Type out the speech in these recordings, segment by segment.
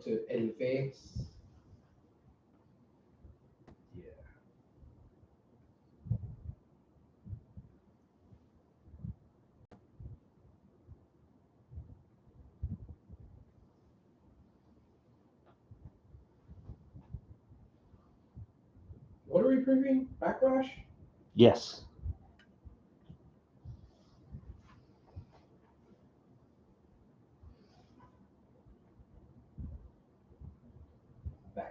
to el face. Yeah. What are we previewing? Backlash? Yes. Backlash.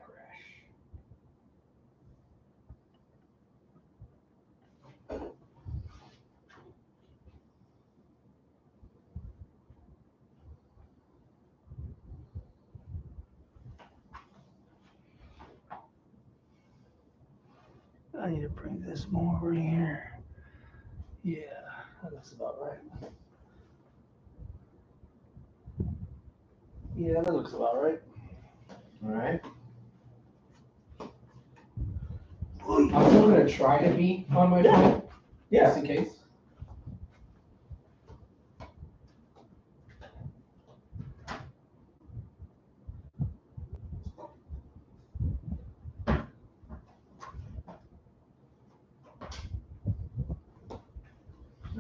I need to bring this more over here. Yeah, that looks about right. Yeah, that looks about right. All right. I'm still gonna try to be on my phone, Yeah. just in case.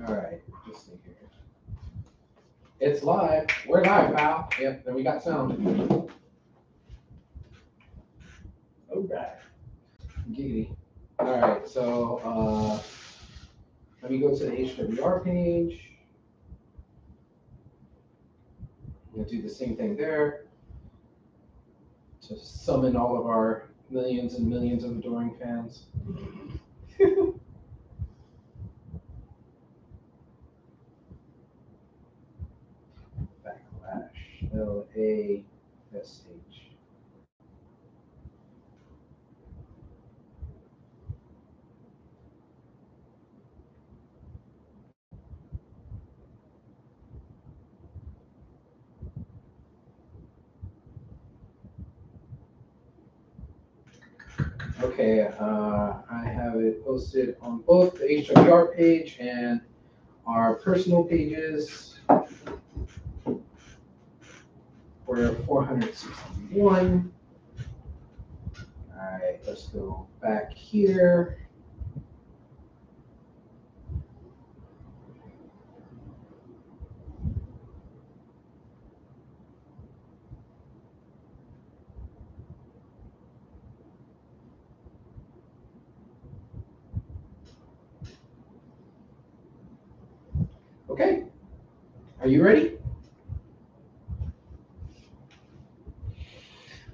All right, just see here. It's live. We're live, pal. Yep, then we got sound. All right. Giggity. All right, so let me go to the HWR page. I'm gonna do the same thing there to summon all of our millions and millions of adoring fans. Backlash. LASH. Okay, I have it posted on both the HWR page and our personal pages. We're 461. All right, let's go back here. Okay, are you ready?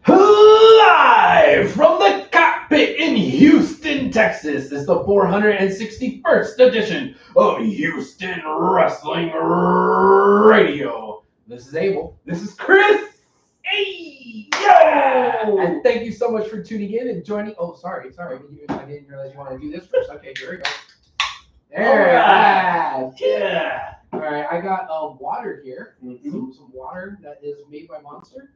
Live from the cockpit in Houston, Texas, is the 461st edition of Houston Wrestling Radio. This is Abel. This is Chris. Hey! Yo! And thank you so much for tuning in and joining. Oh, sorry. I didn't realize you wanted to do this first. Okay, here we go. There. Alright. Yeah. All right, I got water here. Mhm. Some water that is made by Monster.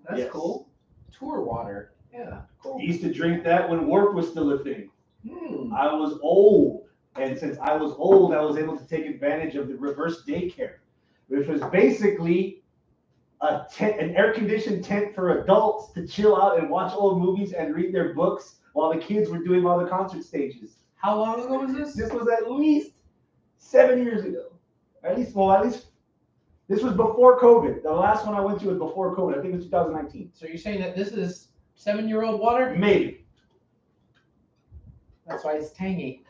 That's Yes. cool. Tour water. Yeah, cool. I used to drink that when Warp was still a thing. Hmm. I was old, and since I was old, I was able to take advantage of the reverse daycare, which was basically a tent, an air-conditioned tent for adults to chill out and watch old movies and read their books while the kids were doing all the concert stages. How long ago was this? This was at least 7 years ago. At least this was before COVID. The last one I went to was before COVID. I think it was 2019. So you're saying that this is 7-year-old water? Maybe. That's why it's tangy.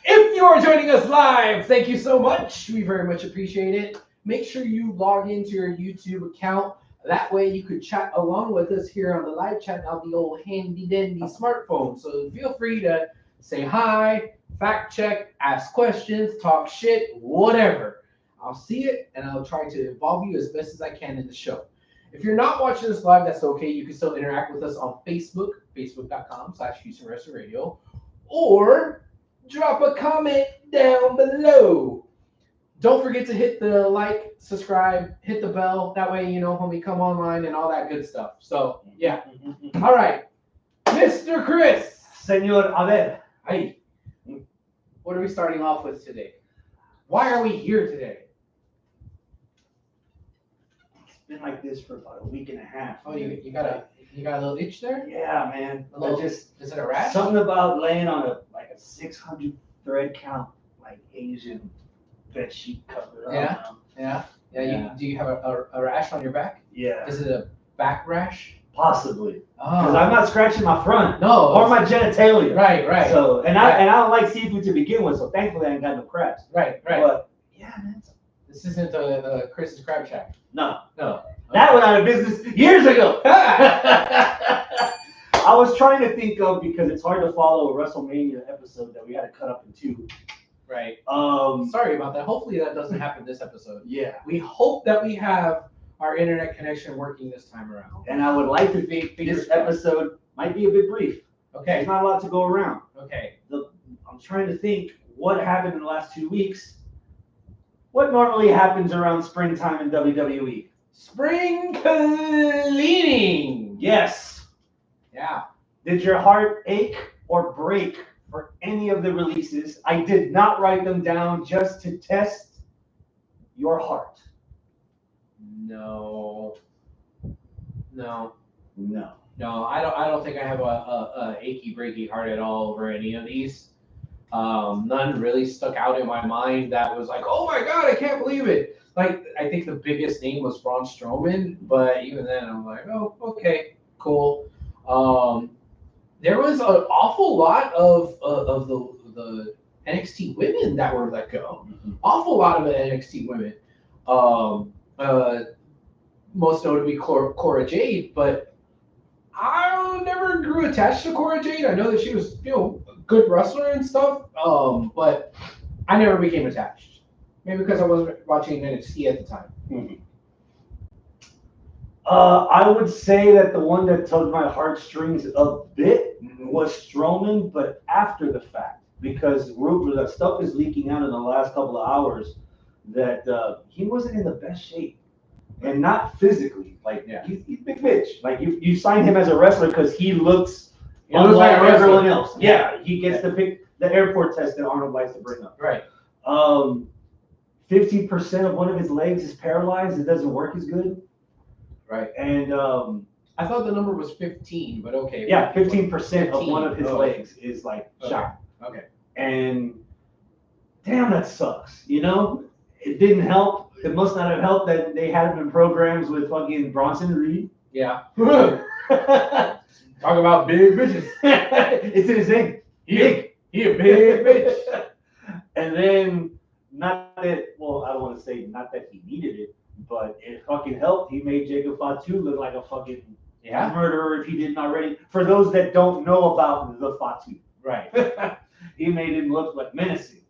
If you're joining us live, thank you so much. We very much appreciate it. Make sure you log into your YouTube account. That way you could chat along with us here on the live chat on the old handy dandy smartphone. So feel free to say hi, fact check, ask questions, talk shit, whatever. I'll see it and I'll try to involve you as best as I can in the show. If you're not watching this live, that's okay. You can still interact with us on Facebook, facebook.com/Houston Wrestling Radio, or drop a comment down below. Don't forget to hit the like, subscribe, hit the bell. That way you know when we come online and all that good stuff. So, yeah. All right. Mr. Chris. Senor Abel. Hey. What are we starting off with today? Why are we here today? been like this for about a week and a half. Oh, you got a little itch there? Yeah, man. A little, Is it a rash? something about laying on a 600 thread count, like Asian bed sheet cover. Yeah. Do you have a rash on your back? Yeah. Is it a back rash? Possibly. Oh. Because I'm not scratching my front. No. Or my genitalia. Right. So I don't like seafood to begin with, so thankfully I ain't got no crabs. Right. But yeah, man. This isn't the Chris's Crab Shack. No. Okay. That went out of business years ago. I was trying to think of, because it's hard to follow a WrestleMania episode that we had to cut up in two. Right. Um, Sorry about that. Hopefully that doesn't happen this episode. Yeah. We hope that we have our internet connection working this time around. And I would like to think this episode might be a bit brief. Okay. There's not a lot to go around. Okay. I'm trying to think what happened in the last 2 weeks. What normally happens around springtime in WWE? Spring cleaning. Yes. Yeah. Did your heart ache or break for any of the releases? I did not write them down just to test your heart. No. I don't think I have a achy breaky heart at all over any of these. None really stuck out in my mind that was like, oh my god, I can't believe it. Like, I think the biggest name was Braun Strowman, but even then I'm like, oh, okay, cool. There was an awful lot of the NXT women that were let go. Awful lot of the NXT women. Most notably Cora Jade, but I never grew attached to Cora Jade. I know that she was, a good wrestler and stuff, but I never became attached. Maybe because I wasn't watching NXT at the time. I would say that the one that tugged my heartstrings a bit was Strowman, but after the fact, because that stuff is leaking out in the last couple of hours that he wasn't in the best shape, and not physically. Like, he's big bitch. Like, you signed him as a wrestler because he looks unlike everyone else. Yeah, he gets to pick the airport test that Arnold likes to bring up. Right. 50% of one of his legs is paralyzed. It doesn't work as good. Right. And I thought the number was 15, but okay. Yeah, 15% of one of his legs is like shot. Okay. And damn, that sucks. It didn't help. It must not have helped that they had him in programs with fucking Bronson Reed. Yeah. Talk about big bitches. It's in his name. He a big bitch. And then, not that, well, I don't want to say not that he needed it, but it fucking helped. He made Jacob Fatu look like a fucking murderer if he didn't already. For those that don't know about the Fatu. Right. He made him look like menacing.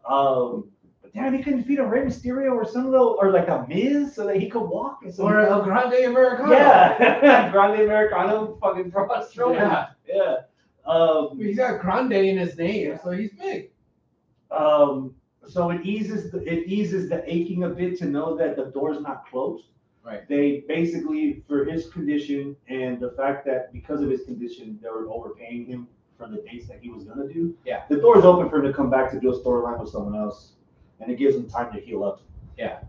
But damn, he couldn't defeat a Rey Mysterio or like a Miz so that he could walk. Or a Grande Americano. Yeah. Grande Americano, fucking Braun Strowman. Yeah. He's got Grande in his name, so he's big. So it eases the aching a bit to know that the door's not closed. Right. They basically, for his condition and the fact that because of his condition, they were overpaying him for the dates that he was gonna do. Yeah. The door's open for him to come back to do a storyline with someone else, and it gives him time to heal up. Yeah.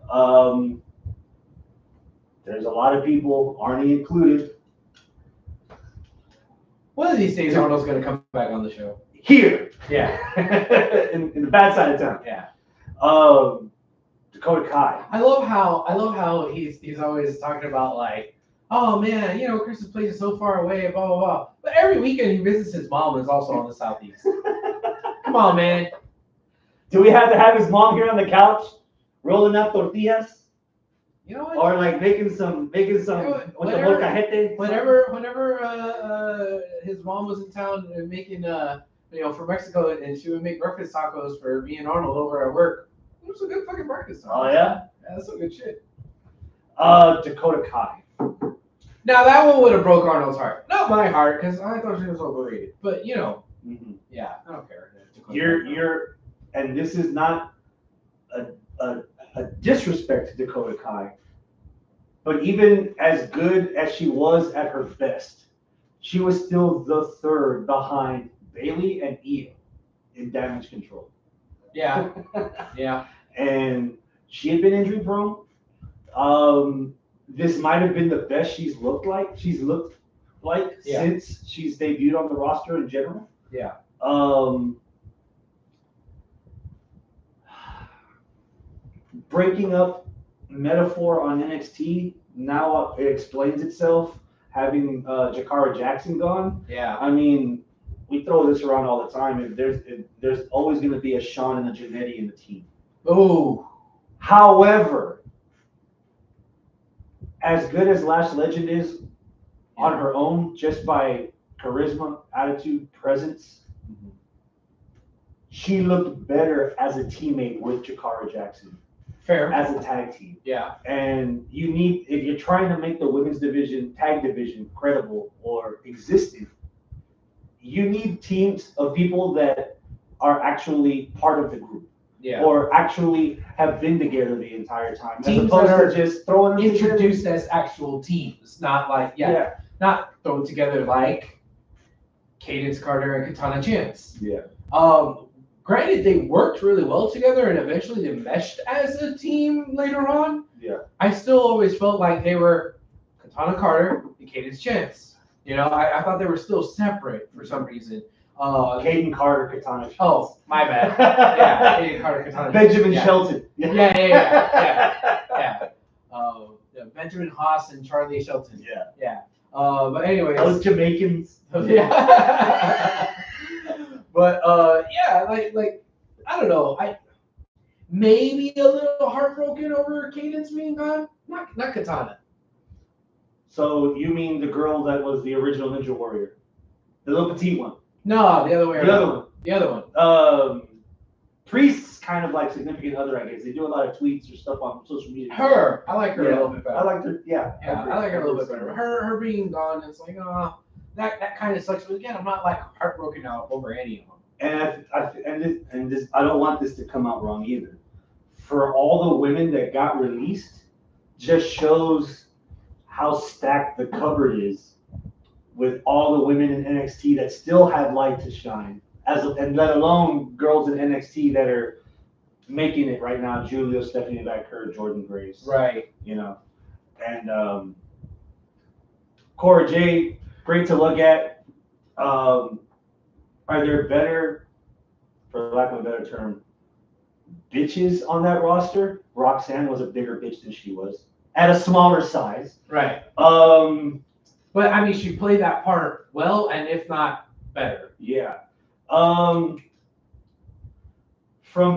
There's a lot of people, Arnie included. One of these days, Arnold's gonna come back on the show. Here. Yeah. in the bad side of town. Yeah. Dakota Kai. I love how he's always talking about, like, oh man, Chris's place is so far away, blah blah blah. But every weekend he visits his mom, who's also on the southeast. Come on, man. Do we have to have his mom here on the couch, rolling up tortillas? You know what? Or like making some whenever his mom was in town and making for Mexico, and she would make breakfast tacos for me and Arnold over at work. It was a good fucking breakfast tacos. Oh yeah? Yeah, that's some good shit. Dakota Kai. Now that one would have broke Arnold's heart. Not my heart, because I thought she was overrated. But yeah, I don't care. You're and this is not a disrespect to Dakota Kai, but even as good as she was at her best, she was still the third behind Bailey and Io in damage control. Yeah. Yeah. And she had been injury prone. this might have been the best she's looked like Yeah. since she's debuted on the roster in general. Yeah. Breaking up metaphor on NXT now it explains itself. Having Jakara Jackson gone, Yeah. I mean, we throw this around all the time. There's always going to be a Shawn and a Jannetty in the team. Oh. However, as good as Lash Legend is on her own, just by charisma, attitude, presence, she looked better as a teammate with Jakara Jackson. Fair. As a tag team. Yeah. And you need, if you're trying to make the women's division, tag division, credible or existent, you need teams of people that are actually part of the group. Yeah. Or actually have been together the entire time. Teams as opposed that are to just throwing them introduced together. as actual teams, not like not thrown together like Cadence Carter and Katana Chance. Yeah. Granted, they worked really well together and eventually they meshed as a team later on. Yeah. I still always felt like they were Katana Carter and Cadence Chance. You know, I thought they were still separate for some reason. Caden Carter, Katana Chance. Oh, my bad. Yeah, Caden Carter, Katana Chance. Benjamin Shelton. Yeah. Benjamin Haas and Charlie Shelton. Yeah. But anyways. Those Jamaicans. Yeah. But like I don't know. I maybe a little heartbroken over Cadence being gone. Not Katana. So you mean the girl that was the original Ninja Warrior, the little petite one? No, the other way around. The other one. Priest's kind of like significant other, I guess. They do a lot of tweets or stuff on social media. Her, I like her a little bit better. I like her. Yeah. I like her a little bit better. Her being gone, it's like that kind of sucks. But again, I'm not like heartbroken out over any of them. And I don't want this to come out wrong either. For all the women that got released, just shows how stacked the cupboard is with all the women in NXT that still have light to shine, and let alone girls in NXT that are making it right now. Julia, Stephanie Vaquer, Jordan Grace. Right. You know, and Cora Jade, great to look at. Are there better, for lack of a better term, bitches on that roster? Roxanne was a bigger bitch than she was at a smaller size. Right. But I mean, she played that part well, and if not better. Yeah. From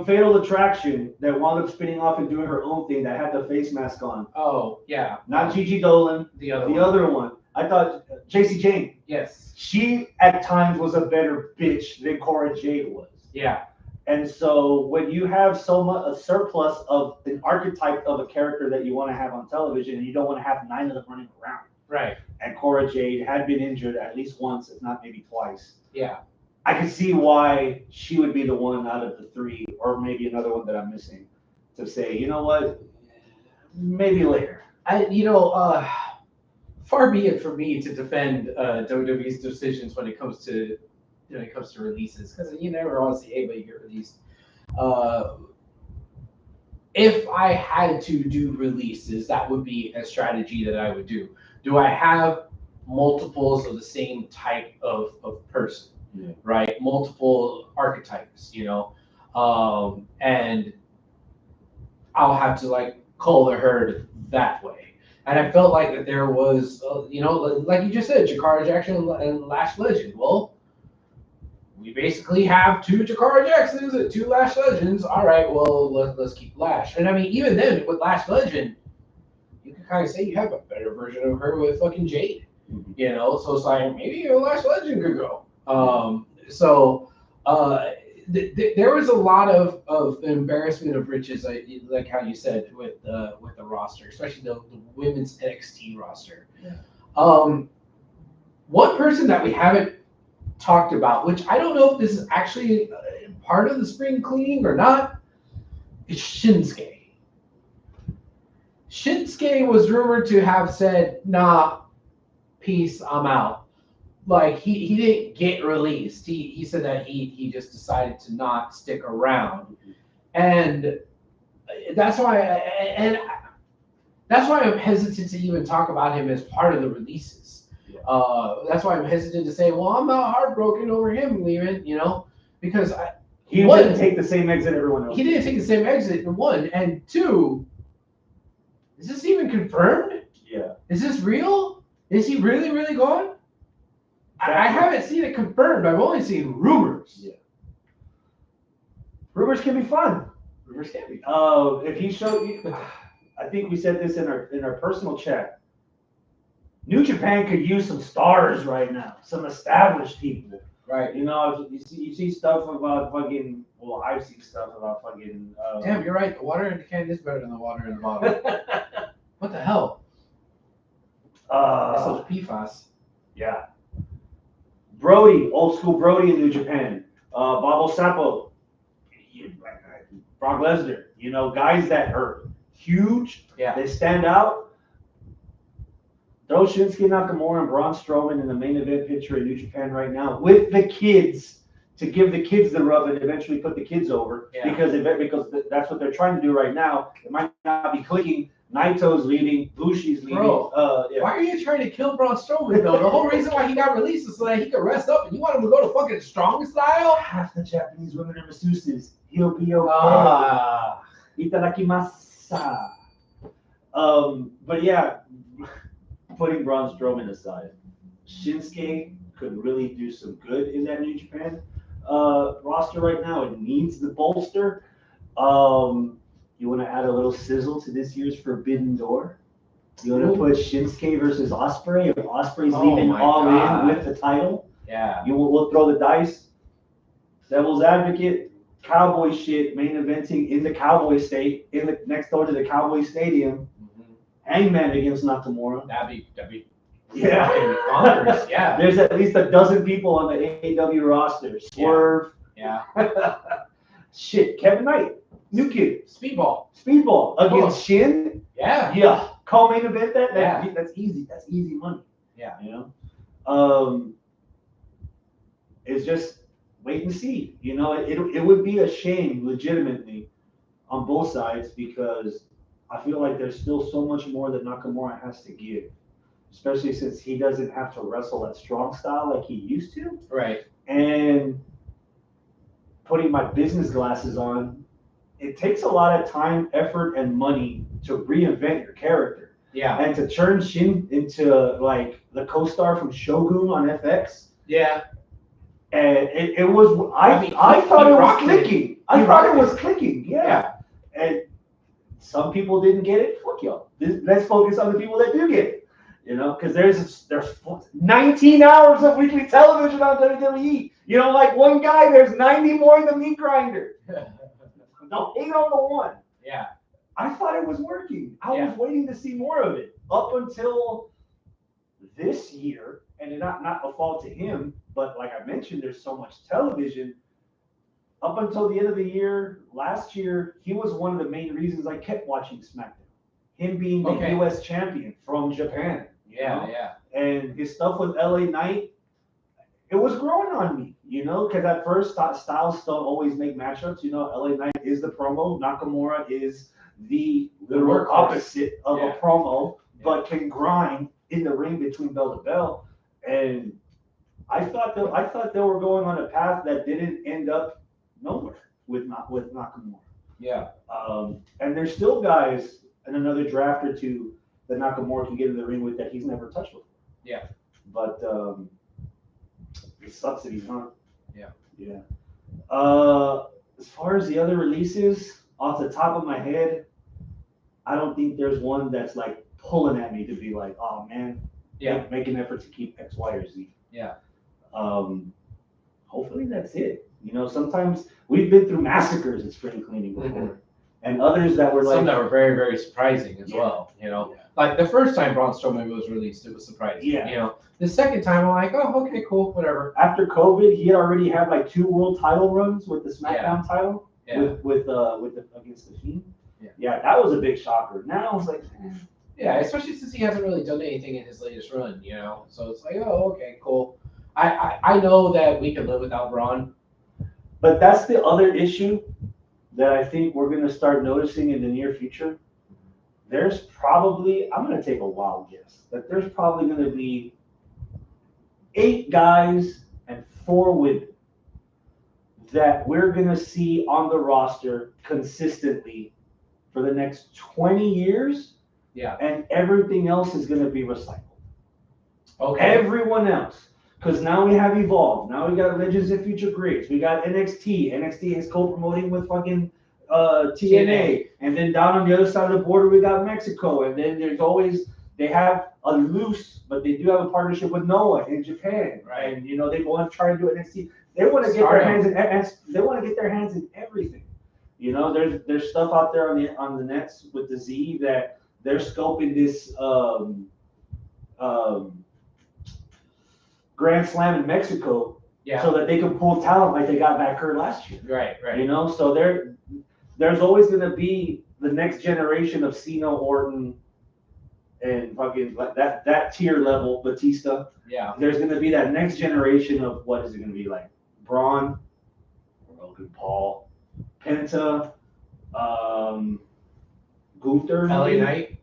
Fatal Attraction, that wound up spinning off and doing her own thing, that had the face mask on. Oh yeah. Not Gigi Dolan. The other one. I thought JC Jane. Yes. She at times was a better bitch than Cora Jade was. Yeah. And so when you have so much a surplus of an archetype of a character that you want to have on television, and you don't want to have 9 of them running around. Right. And Cora Jade had been injured at least once, if not maybe twice. Yeah. I can see why she would be the one out of the 3, or maybe another one that I'm missing, to say, you know what, maybe later. Far be it for me to defend WWE's decisions when it comes to releases, because you never want to see anybody get released. If I had to do releases, that would be a strategy that I would do. Do I have multiples of the same type of person? Yeah. Right? Multiple archetypes, and I'll have to like cull the herd that way. And I felt like that there was, like you just said, Jakara Jackson and Lash Legend. Well, we basically have 2 Jakara Jacksons and 2 Lash Legends. All right, well, let's keep Lash. And I mean, even then, with Lash Legend, you can kind of say you have a better version of her with fucking Jade. Mm-hmm. So it's like, maybe a Lash Legend could go. There was a lot of embarrassment of riches, like how you said, with the roster, especially the women's NXT roster. Yeah. One person that we haven't talked about, which I don't know if this is actually part of the spring cleaning or not, is Shinsuke. Shinsuke was rumored to have said, "Nah, peace, I'm out." Like he didn't get released. He said that he just decided to not stick around, and that's why That's why I'm hesitant to even talk about him as part of the releases. Yeah. That's why I'm hesitant to say, well, I'm not heartbroken over him leaving, because he didn't take the same exit everyone else. He didn't take the same exit, one. And two, is this even confirmed? Yeah. Is this real? Is he really, really gone? I haven't seen it confirmed. I've only seen rumors. Yeah. Rumors can be fun. Rumors can be. If he showed you, I think we said this in our personal chat. New Japan could use some stars right now, some established people. Right. You see stuff about fucking. Well, I've seen stuff about fucking. Damn, you're right. The water in the can is better than the water in the bottle. What the hell? That's those PFAS. Yeah. Brody, old school Brody in New Japan. Babo Sapo. Brock Lesnar. Guys that are huge. Yeah. They stand out. Throw Shinsuke Nakamura and Braun Strowman in the main event picture in New Japan right now with the kids to give the kids the rub and eventually put the kids over because that's what they're trying to do right now. It might not be clicking. Naito's leading. Bushi's leading. Bro, why are you trying to kill Braun Strowman though? The whole reason why he got released is so that he could rest up, and you want him to go to fucking strong style? Half the Japanese women are masseuses. He'll be okay. Itadakimasu. But yeah. Putting Braun Strowman aside, Shinsuke could really do some good in that New Japan roster right now. It needs the bolster. You want to add a little sizzle to this year's Forbidden Door? You want to put Shinsuke versus Ospreay? If Ospreay's leaving all in with the title, we'll throw the dice. Devil's advocate, cowboy shit, main eventing in the Cowboy State, next door to the Cowboy Stadium. Hangman against Nakamura. That'd be bonkers. Yeah. There's at least a dozen people on the AEW roster. Swerve. Yeah. Shit. Kevin Knight. New kid. Speedball against Shin. Yeah. Yeah. Co-main event that. That's easy. That's easy money. Yeah. It's just wait and see. It would be a shame, legitimately, on both sides because I feel like there's still so much more that Nakamura has to give, especially since he doesn't have to wrestle at strong style like he used to. Right. And putting my business glasses on, it takes a lot of time, effort, and money to reinvent your character. Yeah. And to turn Shin into like the co-star from Shogun on FX. Yeah. And it was, I thought it was clicking. I thought it was clicking. Yeah. And some people didn't get it. Fuck y'all. Let's focus on the people that do get it. Because there's 19 hours of weekly television on WWE. Like one guy, there's 90 more than Meat Grinder. Don't hate on the one. Yeah. I thought it was working. I was waiting to see more of it up until this year, and not a fault to him, but like I mentioned, there's so much television. Up until the end of the year, last year, he was one of the main reasons I kept watching SmackDown. Him being the U.S. champion from Japan. Yeah. And his stuff with LA Knight, it was growing on me, because at first styles don't always make matchups. LA Knight is the promo. Nakamura is the literal opposite of a promo, but can grind in the ring between bell to bell. And I thought they were going on a path that didn't end up nowhere with Nakamura. Yeah. And there's still guys in another draft or two that Nakamura can get in the ring with that he's never touched before. Yeah. But it sucks that he's not. Yeah. As far as the other releases, off the top of my head, I don't think there's one that's like pulling at me to be like, oh man, make an effort to keep X, Y, or Z. Yeah. Hopefully that's it. Sometimes we've been through massacres in spring cleaning before, and others that were like some that were very, very surprising as well. Like the first time Braun Strowman was released, it was surprising. Yeah. The second time, I'm like, oh, okay, cool, whatever. After COVID, he had already had like 2 world title runs with the SmackDown title, with against the Fiend. Yeah, that was a big shocker. Now I was like, yeah, especially since he hasn't really done anything in his latest run, So it's like, oh, okay, cool. I know that we can live without Braun. But that's the other issue that I think we're going to start noticing in the near future. there's probably, I'm going to take a wild guess, that there's probably going to be 8 guys and 4 women that we're going to see on the roster consistently for the next 20 years. Yeah. And everything else is going to be recycled. Okay. Everyone else. Because now we have Evolve. Now we got Legends and Future Greats. We got NXT. NXT is co-promoting with fucking TNA. And then down on the other side of the border, we got Mexico. And then there's always, they have a loose, but they do have a partnership with Noah in Japan. Right. And, you know, they want to try and do NXT. They want to get their hands in, they want to get their hands in everything. You know, there's stuff out there on the nets with the Z that they're scoping this Grand Slam in Mexico, so that they can pull talent like they got back here last year. Right. You know, so there's always going to be the next generation of Cena, Orton, and fucking that tier level Batista. Yeah. There's going to be that next generation of, what is it going to be like? Braun, Logan Paul, Penta, Gunther, LA Knight.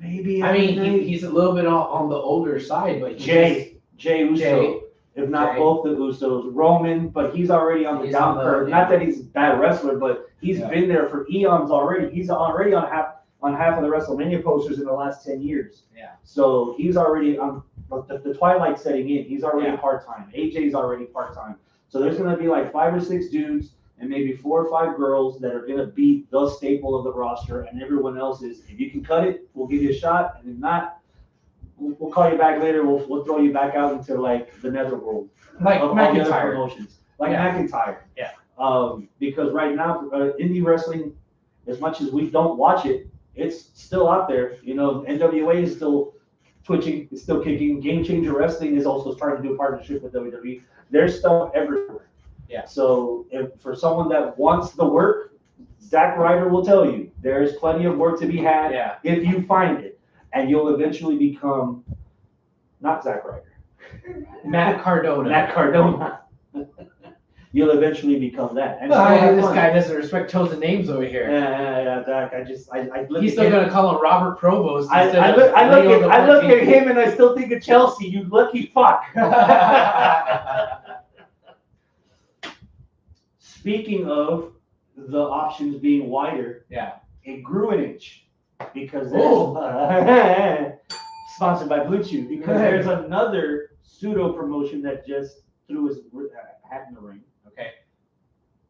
maybe. I mean, he's a little bit on the older side, but Jay Uso, if not Jay. both the Usos. Roman, but he's already on the down curve. Not that he's a bad wrestler, but he's been there for eons already. He's already on half of the WrestleMania posters in the last 10 years. Yeah. So he's already on the twilight setting in. He's already part-time. AJ's already part-time. So there's going to be like 5 or 6 dudes and maybe 4 or 5 girls that are going to be the staple of the roster, and everyone else is, if you can cut it, we'll give you a shot, and if not, we'll call you back later. We'll throw you back out into like the netherworld, like of all the other McIntyre. promotions, like McIntyre. Yeah. Because right now, indie wrestling, as much as we don't watch it, it's still out there. You know, NWA is still twitching, it's still kicking. Game Changer Wrestling is also starting to do a partnership with WWE. There's stuff everywhere. Yeah. So for someone that wants the work, Zack Ryder will tell you there's plenty of work to be had if you find it. And you'll eventually become, not Zack Ryder, Matt Cardona. Matt Cardona. You'll eventually become that. And this guy doesn't respect chosen names over here. Yeah, Zach. I look He's at still him. gonna call him Robert Provost. I look at him and I still think of Chelsea. You lucky fuck. Speaking of the options being wider, it grew an inch because there's sponsored by Blue Chew, because there's another pseudo promotion that just threw his hat in the ring. Okay.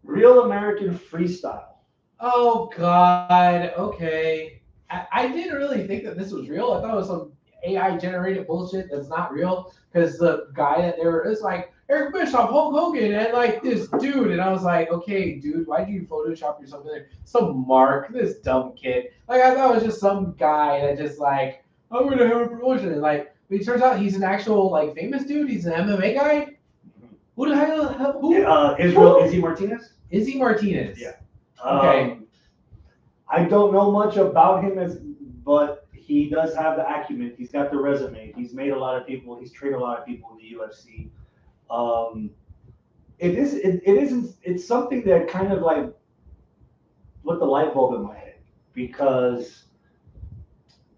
Real American Freestyle. Oh God. Okay. I didn't really think that this was real. I thought it was some AI generated bullshit that's not real, because the guy that they were, it's like Eric Bischoff, Hulk Hogan, and like this dude, and I was like, okay, dude, why'd you Photoshop yourself in there? Some Mark, this dumb kid. Like, I thought it was just some guy that just like, I'm gonna have a promotion, and like, but it turns out he's an actual like famous dude. He's an MMA guy. Who the hell? Who? Izzy Martinez. Izzy Martinez. Yeah. Okay. I don't know much about him, but he does have the acumen. He's got the resume. He's made a lot of people. He's trained a lot of people in the UFC. It's something that kind of like lit the light bulb in my head, because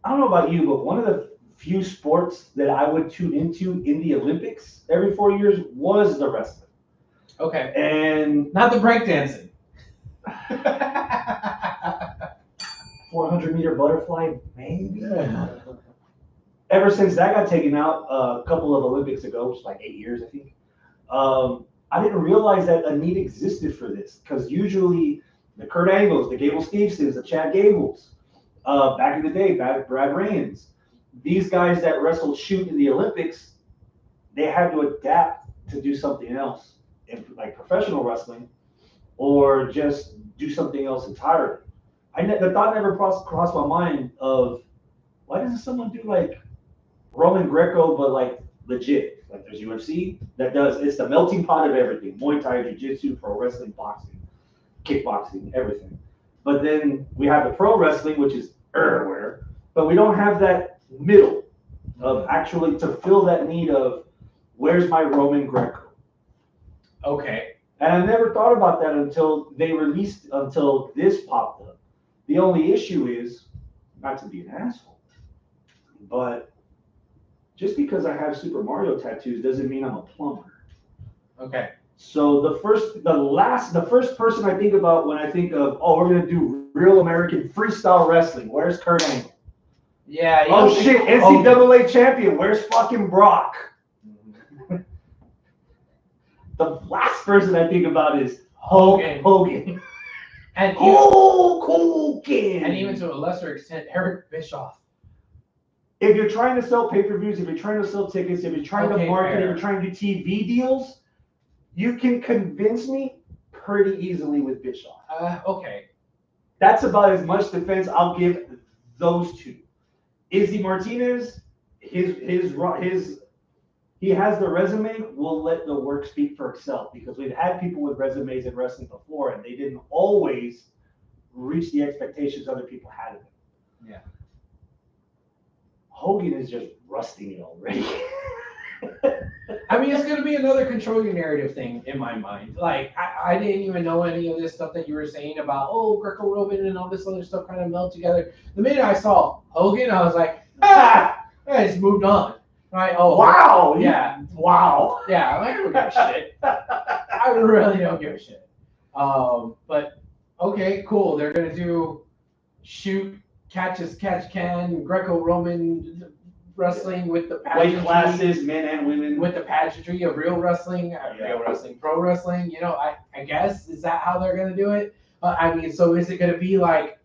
I don't know about you, but one of the few sports that I would tune into in the Olympics every 4 years was the wrestling. Okay. And not the breakdancing. 400-meter butterfly, maybe. Ever since that got taken out a couple of Olympics ago, which is like 8 years, I think, I didn't realize that a need existed for this, because usually the Kurt Angles, the Gable Stevensons, the Chad Gables, back in the day, Brad Rayans, these guys that wrestled shoot in the Olympics, they had to adapt to do something else, like professional wrestling, or just do something else entirely. The thought never crossed my mind of, why doesn't someone do like Roman Greco, but like legit? Like there's UFC that does, it's the melting pot of everything: Muay Thai, Jiu-Jitsu, pro wrestling, boxing, kickboxing, everything. But then we have the pro wrestling, which is everywhere, but we don't have that middle of actually to fill that need of, where's my Roman Greco? Okay. And I never thought about that until this popped up. The only issue is, not to be an asshole, but just because I have Super Mario tattoos doesn't mean I'm a plumber. Okay. So the first person I think about when I think of, oh, we're gonna do real American freestyle wrestling. Where's Kurt Angle? Yeah. Oh shit, NCAA champion. Where's fucking Brock? The last person I think about is Hogan. And Hogan. And even to a lesser extent, Eric Bischoff. If you're trying to sell pay-per-views, if you're trying to sell tickets, if you're trying to market, if you're trying to do TV deals, you can convince me pretty easily with Bischoff. Okay. That's about as much defense I'll give those two. Izzy Martinez, he has the resume. We'll let the work speak for itself because we've had people with resumes in wrestling before, and they didn't always reach the expectations other people had of them. Yeah. Hogan is just rusting it already. I mean, it's going to be another control your narrative thing in my mind. Like, I didn't even know any of this stuff that you were saying about, Greco-Roman and all this other stuff kind of meld together. The minute I saw Hogan, I was like, I just moved on. Right? Oh, wow. Yeah. Wow. Yeah, I don't give a shit. I really don't give a shit. But, okay, cool. They're going to do shoot, catch as catch can, Greco-Roman wrestling with the pageantry. Weight classes, men and women. With the pageantry of real wrestling, pro wrestling. You know, I guess, is that how they're going to do it? I mean, so is it going to be like,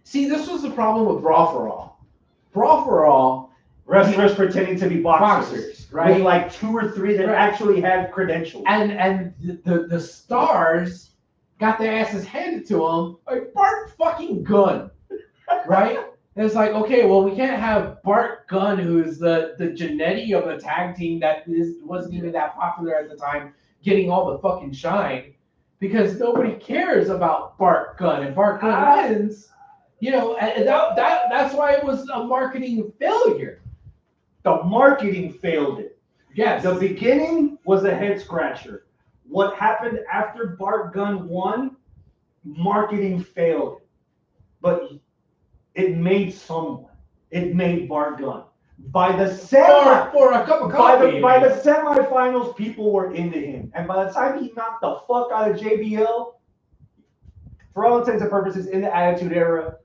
see, this was the problem with Brawl for All. Brawl for All, wrestlers pretending to be boxers, right? With like 2 or 3 that actually had credentials. And the stars got their asses handed to them like Bart fucking Gunn, right? And it's like, okay, well, we can't have Bart Gunn, who's the Jannetty of a tag team that wasn't even that popular at the time, getting all the fucking shine because nobody cares about Bart Gunn, and Bart Gunn wins. You know, and that's why it was a marketing failure. The marketing failed it. Yes. The beginning was a head scratcher. What happened after Bart Gunn won, marketing failed. But it made someone. It made Bart Gunn. By the for a cup of coffee. By the semifinals, people were into him. And by the time he knocked the fuck out of JBL, for all intents and purposes, in the Attitude Era,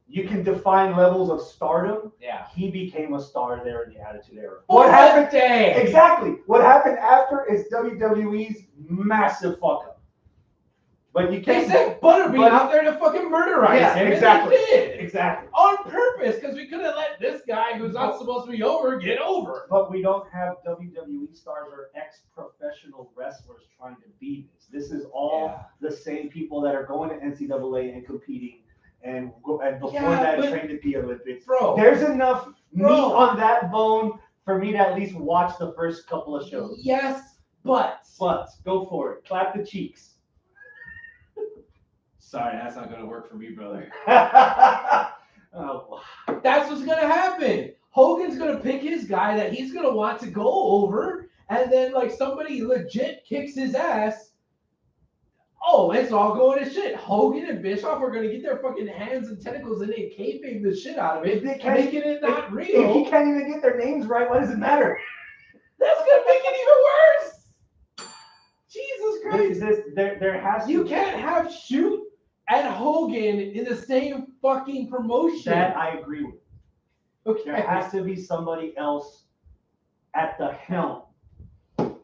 you can define levels of stardom. Yeah. He became a star there in the Attitude Era. What happened? Exactly. What happened after is WWE's massive fuck up. But you can't. They sent Butterbean out there to fucking murderize him. Exactly. And they did. Exactly. On purpose, because we couldn't let this guy who's not supposed to be over get over. But we don't have WWE stars or ex-professional wrestlers trying to be this. This is all the same people that are going to NCAA and competing. And before that, trained at the Olympics. Bro, there's enough meat on that bone for me to at least watch the first couple of shows. Yes, but go for it. Clap the cheeks. Sorry, that's not gonna work for me, brother. Oh. That's what's gonna happen. Hogan's gonna pick his guy that he's gonna want to go over, and then like somebody legit kicks his ass. Oh, it's all going to shit. Hogan and Bischoff are going to get their fucking hands and tentacles in it, kayfabe the shit out of it, making it not real. If he can't even get their names right, what does it matter? That's going to make it even worse. Jesus Christ. There has to You can't have Shoot and Hogan in the same fucking promotion. That I agree with. Okay. There has to be somebody else at the helm.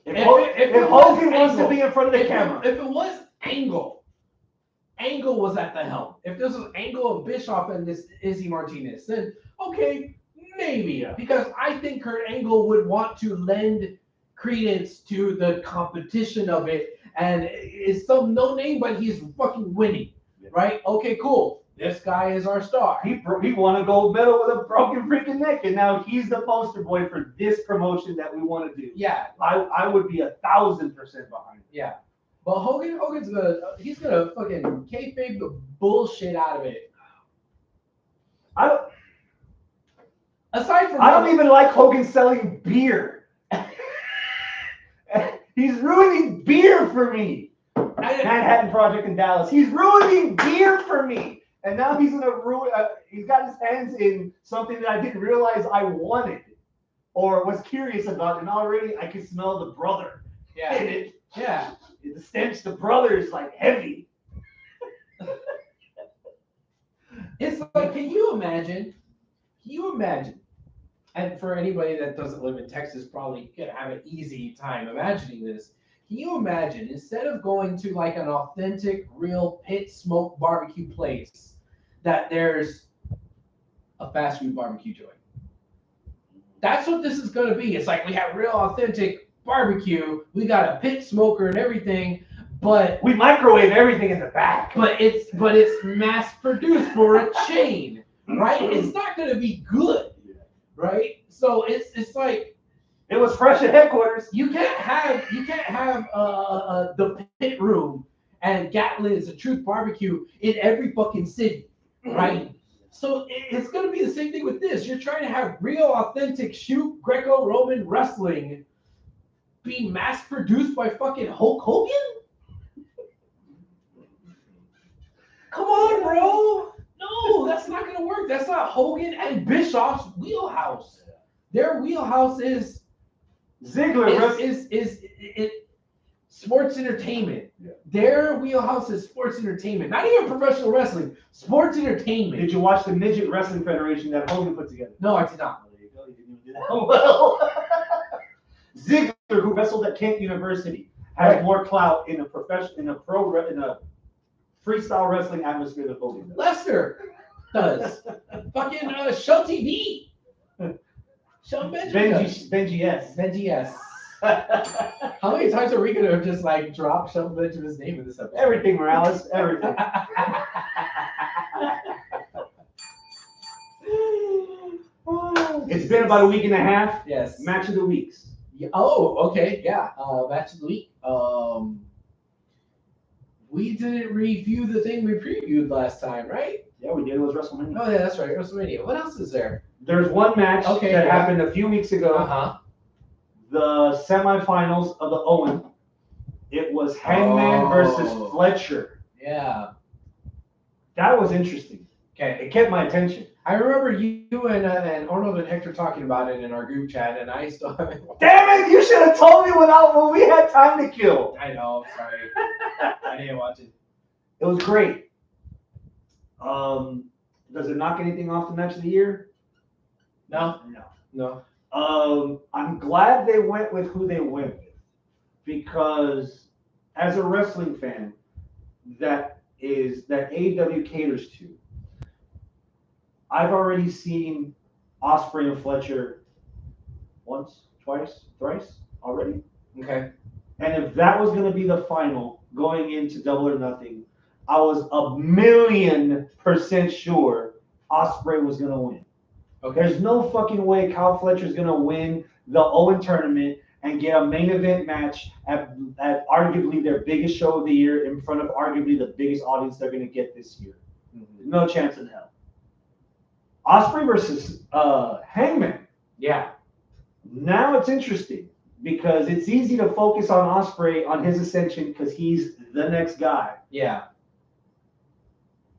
If Hogan wants to be in front of the camera. If it was Angle was at the helm. If this was Angle and Bischoff and this Izzy Martinez, then okay, maybe. Because I think Kurt Angle would want to lend credence to the competition of it, and it's some no name, but he's fucking winning, right? Okay, cool. This guy is our star. He won a gold medal with a broken freaking neck, and now he's the poster boy for this promotion that we want to do. Yeah, I would be 1,000% behind it. Yeah. But Hogan's gonna fucking kayfabe the bullshit out of it. I Aside from don't even like Hogan selling beer. He's ruining beer for me. Manhattan Project in Dallas. He's ruining gear for me. And now he's gonna ruin. He's got his hands in something that I didn't realize I wanted or was curious about, and already I can smell the brother in it. Yeah. The stench, the brother is like heavy. It's like, can you imagine? And for anybody that doesn't live in Texas, probably gonna have an easy time imagining this. Can you imagine, instead of going to like an authentic, real pit smoke barbecue place, that there's a fast food barbecue joint? That's what this is going to be. It's like we have real authentic barbecue. We got a pit smoker and everything, but we microwave everything in the back. But it's mass produced for a chain, right? It's not going to be good, right? So it's like it was fresh at headquarters. You can't have the pit room and Gatlin's a Truth Barbecue in every fucking city, right? So it's going to be the same thing with this. You're trying to have real, authentic shoot Greco-Roman wrestling be mass produced by fucking Hulk Hogan? Come on, bro. No, that's not going to work. That's not Hogan and Bischoff's wheelhouse. Their wheelhouse is Ziggler is sports entertainment. Yeah. Their wheelhouse is sports entertainment. Not even professional wrestling. Sports entertainment. Did you watch the Midget Wrestling Federation that Hogan put together? No, I did not. There you go. You didn't even do that. Oh, well. Ziggler, who wrestled at Kent University, has more clout in a freestyle wrestling atmosphere than Hogan does. Lester does. Fucking Show TV. Show Benji S. Benji S. How many times are we going to just like drop Shelton Benjamin's name in this episode? Everything, Morales. Everything. It's been about a week and a half. Yes. Match of the weeks. Yeah. Oh, okay. Yeah. Match of the week. We didn't review the thing we previewed last time, right? Yeah, we did. It was WrestleMania. Oh, yeah, that's right. WrestleMania. What else is there? There's one match that happened a few weeks ago. Uh-huh. The semifinals of the Owen. It was Hangman versus Fletcher. Yeah. That was interesting. Okay. It kept my attention. I remember you and Arnold and Hector talking about it in our group chat, and I still haven't. Damn it! You should have told me when we had time to kill. I know. I'm sorry. I didn't watch it. It was great. Does it knock anything off the match of the year? No. I'm glad they went with who they went with, because as a wrestling fan, that AEW caters to. I've already seen Ospreay and Fletcher once, twice, thrice already. Okay. And if that was going to be the final going into Double or Nothing, I was 1,000,000% sure Ospreay was going to win. Okay. There's no fucking way Kyle Fletcher's going to win the Owen tournament and get a main event match at arguably their biggest show of the year in front of arguably the biggest audience they're going to get this year. Mm-hmm. No chance in hell. Ospreay versus Hangman. Yeah. Now it's interesting because it's easy to focus on Ospreay on his ascension because he's the next guy. Yeah.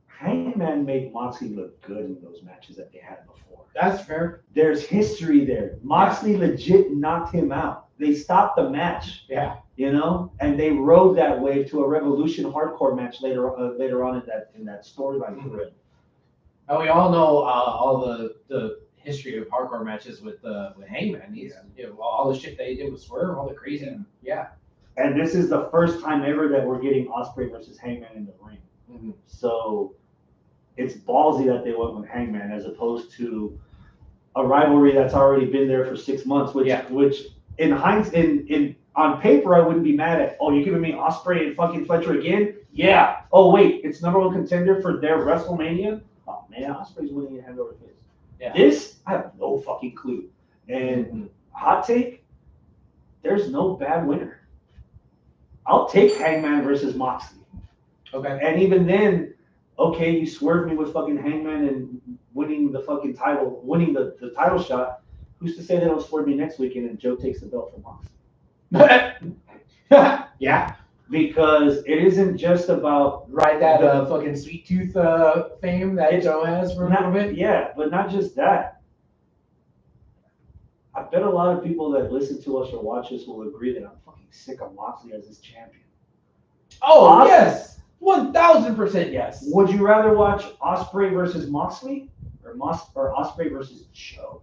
Hangman made Moxley look good in those matches that they had before. That's fair. There's history there. Moxley legit knocked him out. They stopped the match. Yeah. You know, and they rode that wave to a Revolution hardcore match later on in that storyline thread. And we all know all the history of hardcore matches with Hangman. He's all the shit that he did with Swerve, all the crazy. Yeah. And this is the first time ever that we're getting Ospreay versus Hangman in the ring. Mm-hmm. So it's ballsy that they went with Hangman as opposed to a rivalry that's already been there for 6 months, which in hindsight, on paper, I wouldn't be mad at. Oh, you're giving me Ospreay and fucking Fletcher again? Yeah. Oh, wait, it's number one contender for their WrestleMania? Oh, man, Ospreay's winning it hand over fist. Yeah. This, I have no fucking clue. And hot take, there's no bad winner. I'll take Hangman versus Moxley. Okay. And even then, okay, you swerved me with fucking Hangman and winning the fucking title, winning the title shot. Who's to say they don't swerve me next weekend and Joe takes the belt from Moxley? Yeah. because it isn't just about Ride that fucking sweet tooth fame that Joe has for a little bit. Yeah, but not just that. I bet a lot of people that listen to us or watch us will agree that I'm fucking sick of Moxley as his champion. Oh, yes. 1,000% yes. Would you rather watch Ospreay versus Moxley or Ospreay versus Joe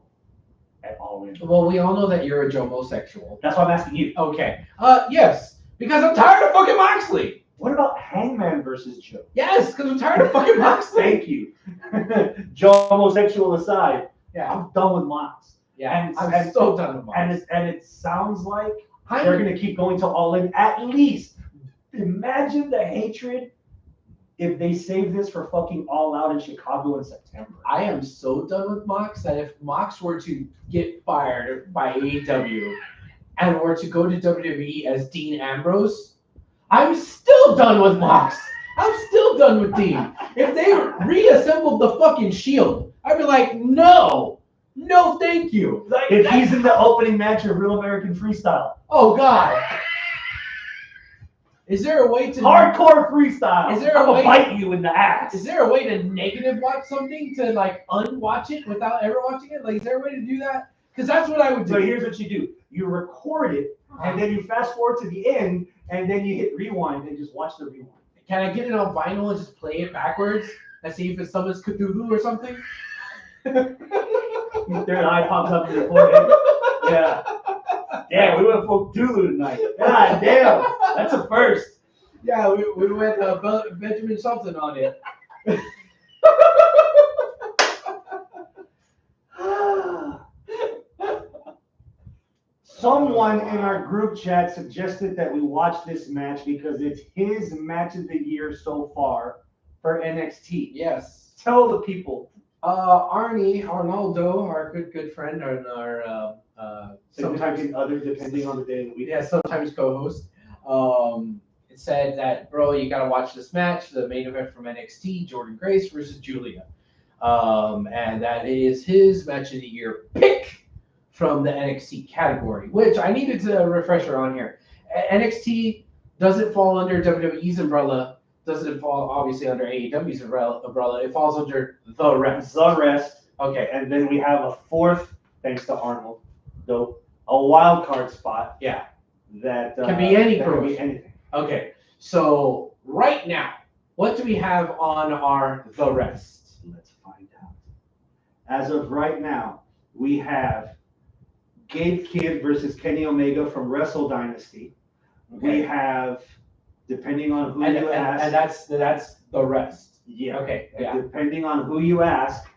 at All In? Well, we all know that you're a Joe-mosexual. That's why I'm asking you. Okay. Yes. Because I'm tired of fucking Moxley. What about Hangman versus Joe? Yes, because I'm tired of fucking Moxley. Thank you. Joe homosexual aside, Yeah. I'm done with Mox. Yeah. I'm so done with Mox. And it sounds like they're going to keep going to All In. At least imagine the hatred if they save this for fucking All Out in Chicago in September. I am so done with Mox that if Mox were to get fired by AEW and were to go to WWE as Dean Ambrose, I'm still done with Mox. I'm still done with Dean. If they reassembled the fucking Shield, I'd be like, no, thank you. Like, if he's in the opening match of Real American Freestyle. Oh, God. Is there a way to hardcore freestyle? Is there a I'm way gonna bite you in the ass? Is there a way to negative watch something to like unwatch it without ever watching it? Like, is there a way to do that? Because that's what I would do. So here's what you do: you record it, and then you fast forward to the end, and then you hit rewind and just watch the rewind. Can I get it on vinyl and just play it backwards and see if it summons Cthulhu or something? Your third eye pops up in your forehead. Yeah. Damn, we went full Cthulhu tonight. God damn, that's a first. Yeah, we went Benjamin something on it. Someone in our group chat suggested that we watch this match because it's his match of the year so far for NXT. Yes. Tell the people. Arnaldo, our good friend, and our sometimes other, depending on the day of the week. Yeah, sometimes co-host. It said that, bro, you gotta watch this match, the main event from NXT, Jordan Grace versus Julia, and that is his match of the year pick from the NXT category, which I needed to refresher on here. NXT doesn't fall under WWE's umbrella. Doesn't fall obviously under AEW's umbrella. It falls under The Rest. The Rest. Okay. And then we have a fourth, thanks to Arnold, though, a wild card spot. Yeah. That can be any promotion. Can be anything. Okay. So right now, what do we have on our The Rest? Let's find out. As of right now, we have Gabe Kidd versus Kenny Omega from Wrestle Dynasty. Okay. We have, depending on who you ask, and that's The Rest. Yeah. Okay. And yeah. Depending on who you ask,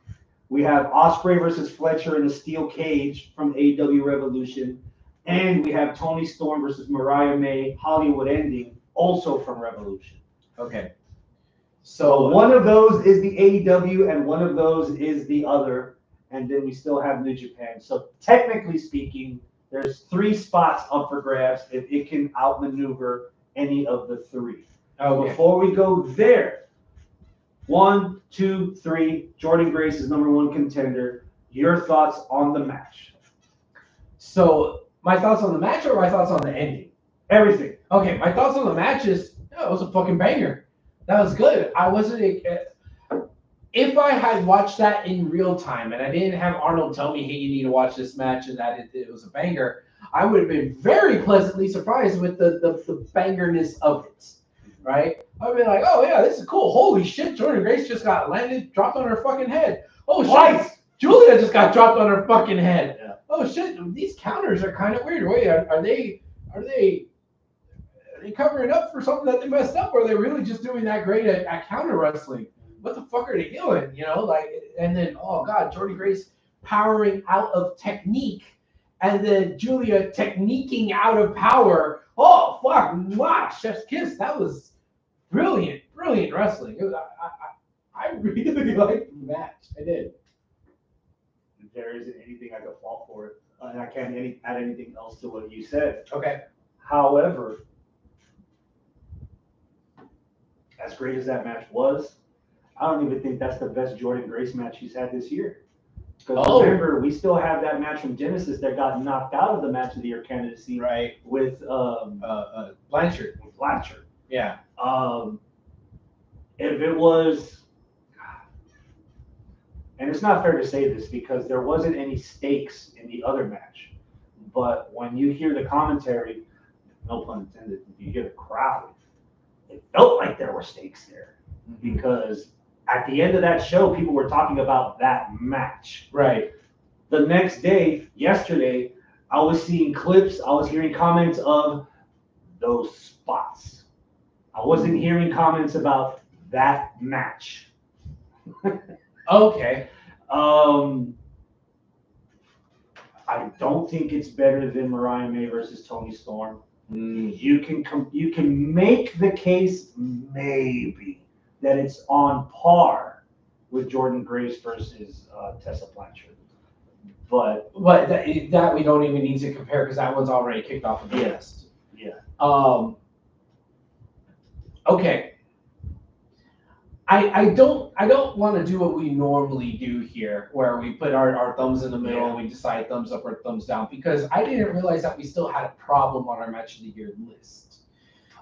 we have Ospreay versus Fletcher in a steel cage from AEW Revolution, and we have Toni Storm versus Mariah May Hollywood Ending, also from Revolution. Okay. So one of those is the AEW, and one of those is the other, and then we still have New Japan. So technically speaking, there's 3 spots up for grabs if it can outmaneuver any of the 3. Okay. Before we go there, 1, 2, 3, Jordan Grace is #1 contender. Your thoughts on the match? So my thoughts on the match or my thoughts on the ending? Everything. Okay, my thoughts on the match is, it was a fucking banger. That was good. I wasn't. If I had watched that in real time and I didn't have Arnold tell me, hey, you need to watch this match and that it was a banger, I would have been very pleasantly surprised with the bangerness of it, right? I would be like, oh, yeah, this is cool. Holy shit, Jordan Grace just got dropped on her fucking head. Oh, shit, Julia just got dropped on her fucking head. Yeah. Oh, shit, these counters are kind of weird. Wait, are they covering up for something that they messed up, or are they really just doing that great at counter wrestling? What the fuck are they doing? You know, like, and then, oh God, Jordan Grace powering out of technique, and then Julia techniquing out of power. Oh, fuck, wow, chef's kiss. That was brilliant wrestling. I really liked the match. I did. There isn't anything I could fault for it, and I can't add anything else to what you said. Okay. However, as great as that match was, I don't even think that's the best Jordan Grace match he's had this year. Because Oh. remember, we still have that match from Genesis that got knocked out of the match of the year candidacy Right. with Blanchard. Blanchard. Yeah. If it was, and it's not fair to say this because there wasn't any stakes in the other match, but when you hear the commentary, no pun intended, you hear the crowd, it felt like there were stakes there because at the end of that show, people were talking about that match. Right. The next day, yesterday, I was seeing clips, I was hearing comments of those spots. I wasn't hearing comments about that match. Okay. I don't think it's better than Mariah May versus Toni Storm. You can make the case maybe that it's on par with Jordan Grace versus Tessa Blanchard, but that we don't even need to compare because that one's already kicked off of the list. Yeah. Okay. I don't want to do what we normally do here, where we put our thumbs in the middle and we decide thumbs up or thumbs down, because I didn't realize that we still had a problem on our match of the year list.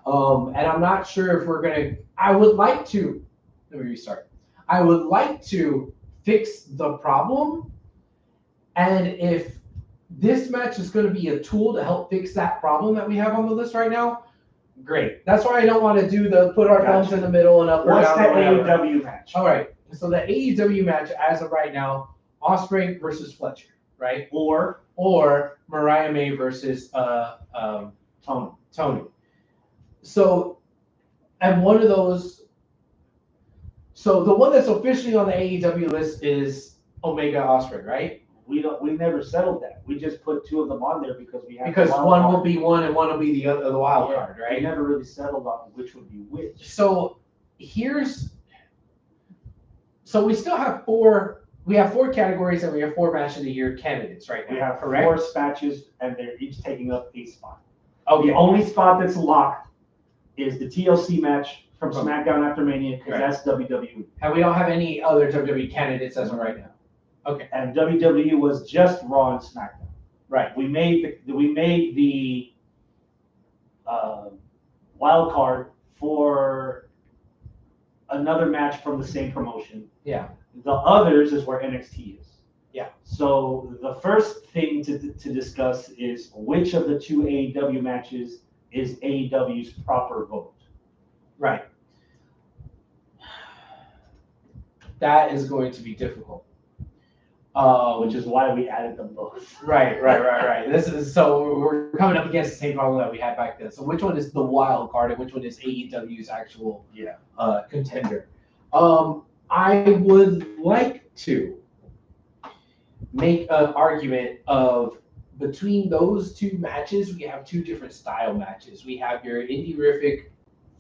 And I'm not sure if we're gonna. I would like to. Let me restart. I would like to fix the problem, and if this match is going to be a tool to help fix that problem that we have on the list right now, great. That's why I don't want to do the put our thumbs in the middle and up or what's down. the or whatever. AEW match? All right. So the AEW match as of right now, Ospreay versus Fletcher, right? Or Mariah May versus Tony. So, and one of those. So the one that's officially on the AEW list is Omega Ospreay, right? We never settled that. We just put two of them on there because we have Because one will be one and one will be the other, the wild card, right? We never really settled on which would be which. So so we still have four. We have four categories and we have four match of the year candidates right now. We have correct? 4 matches and they're each taking up a spot. Okay. The only spot that's locked is the TLC match from SmackDown after Mania because that's WWE. And we don't have any other WWE candidates as of right now. Okay. And WWE was just Raw and SmackDown. Right. We made the wild card for another match from the same promotion. Yeah. The others is where NXT is. Yeah. So the first thing to discuss is which of the 2 AEW matches is AEW's proper vote. Right. That is going to be difficult. Which is why we added them both. Right. This is so we're coming up against the same problem that we had back then. So which one is the wild card and which one is AEW's actual contender? I would like to make an argument of between those two matches, we have two different style matches. We have your indie-rific,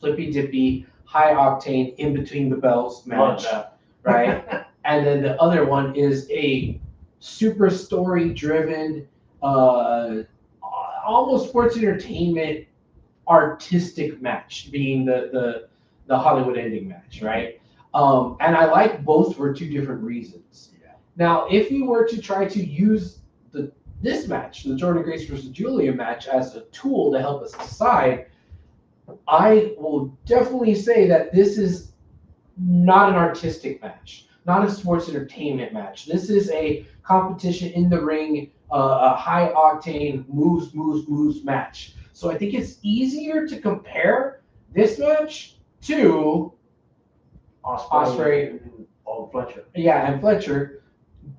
flippy-dippy, high octane, in between the bells match, right? And then the other one is a super story-driven, almost sports entertainment, artistic match, being the Hollywood ending match, right? And I like both for two different reasons. Yeah. Now, if you were to try to use this match, the Jordan Grace versus Julia match, as a tool to help us decide, I will definitely say that this is not an artistic match, not a sports entertainment match. This is a competition in the ring, a high octane moves match. So I think it's easier to compare this match to Ospreay and Fletcher. Yeah, and Fletcher.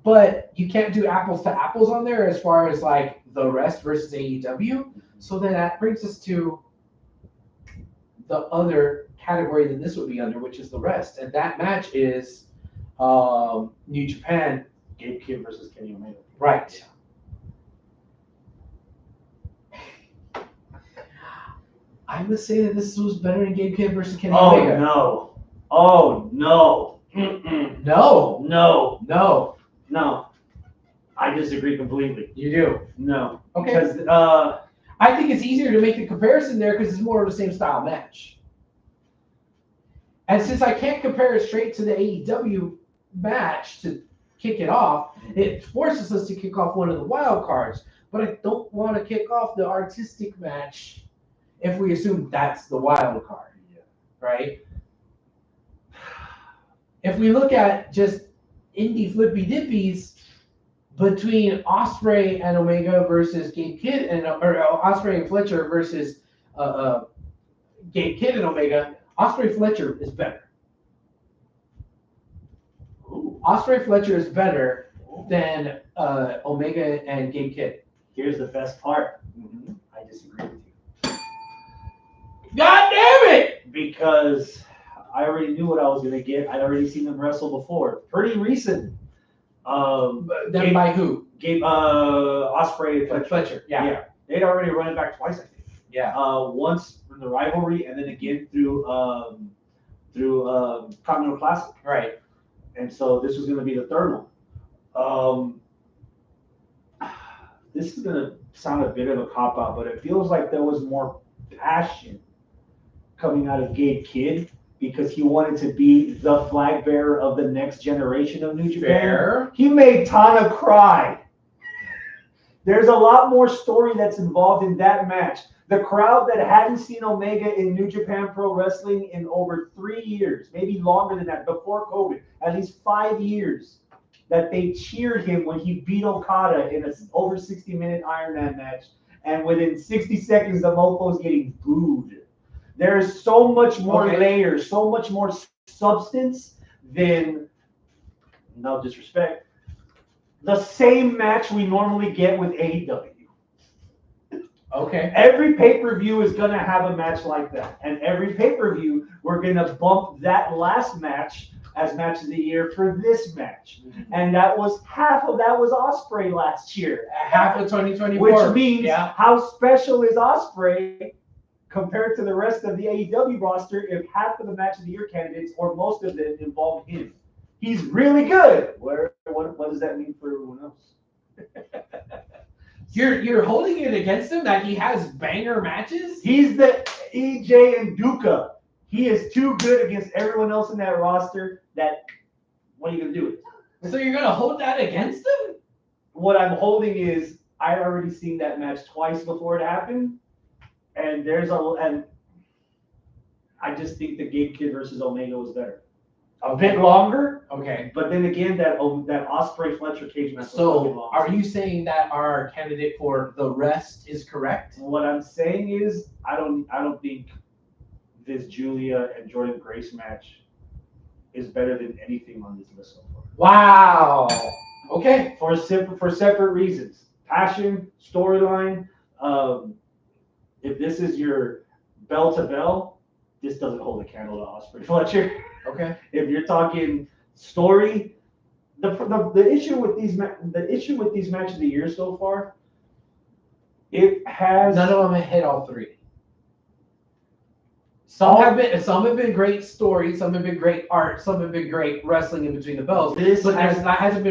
But you can't do apples to apples on there as far as like the rest versus AEW. So then that brings us to the other category that this would be under, which is the rest. And that match is New Japan. Gabe Kidd versus Kenny Omega. Right. I would say that this was better than Gabe Kidd versus Kenny Omega. Oh, no. Mm-mm. No. No. I disagree completely. You do? No. Okay. Because I think it's easier to make the comparison there because it's more of the same style match. And since I can't compare it straight to the AEW match to kick it off. It forces us to kick off one of the wild cards. But I don't want to kick off the artistic match if we assume that's the wild card, right? If we look at just indie flippy dippies between Osprey and Omega versus Gabe Kidd or Osprey and Fletcher versus Gabe Kidd and Omega, Osprey Fletcher is better. Osprey Fletcher is better than Omega and Gabe Kidd. Here's the best part. I disagree with you. God damn it! Because I already knew what I was gonna get. I'd already seen them wrestle before. Pretty recent. Then by who? Osprey and Fletcher. Yeah. They'd already run it back twice, I think. Yeah. Once in the rivalry, and then again through Continental Classic. Right. And so this was going to be the third one. This is going to sound a bit of a cop-out, but it feels like there was more passion coming out of Gabe Kidd because he wanted to be the flag bearer of the next generation of New Japan. Fair. He made Tana cry. There's a lot more story that's involved in that match. The crowd that hadn't seen Omega in New Japan Pro Wrestling in over 3 years, maybe longer than that, before COVID, at least 5 years, that they cheered him when he beat Okada in an over 60-minute Iron Man match. And within 60 seconds, the mofo's getting booed. There's so much more layers, so much more substance than, no disrespect, the same match we normally get with AEW. Okay. Every pay-per-view is going to have a match like that. And every pay-per-view, we're going to bump that last match as match of the year for this match. And that was half of that was Osprey last year. Half of 2024. Which means how special is Osprey compared to the rest of the AEW roster if half of the match of the year candidates or most of them involve him? He's really good. What does that mean for everyone else? You're holding it against him that he has banger matches? He's the EJ and Duca. He is too good against everyone else in that roster that what are you going to do with it? So you're going to hold that against him? What I'm holding is I'd already seen that match twice before it happened. And I just think the Gabe Kidd versus Omega was better. A bit longer. Okay. But then again, that Osprey Fletcher cage match was So are you saying that our candidate for the rest is correct? What I'm saying is I don't think this Julia and Jordan Grace match is better than anything on this list so far. Wow. Okay. For separate reasons. Passion, storyline. If this is your bell to bell, this doesn't hold a candle to Osprey Fletcher. Okay. If you're talking story, the issue with these matches of the year so far, it has none of them have hit all three. Some have been great stories, some have been great art, some have been great wrestling in between the bells. But that hasn't been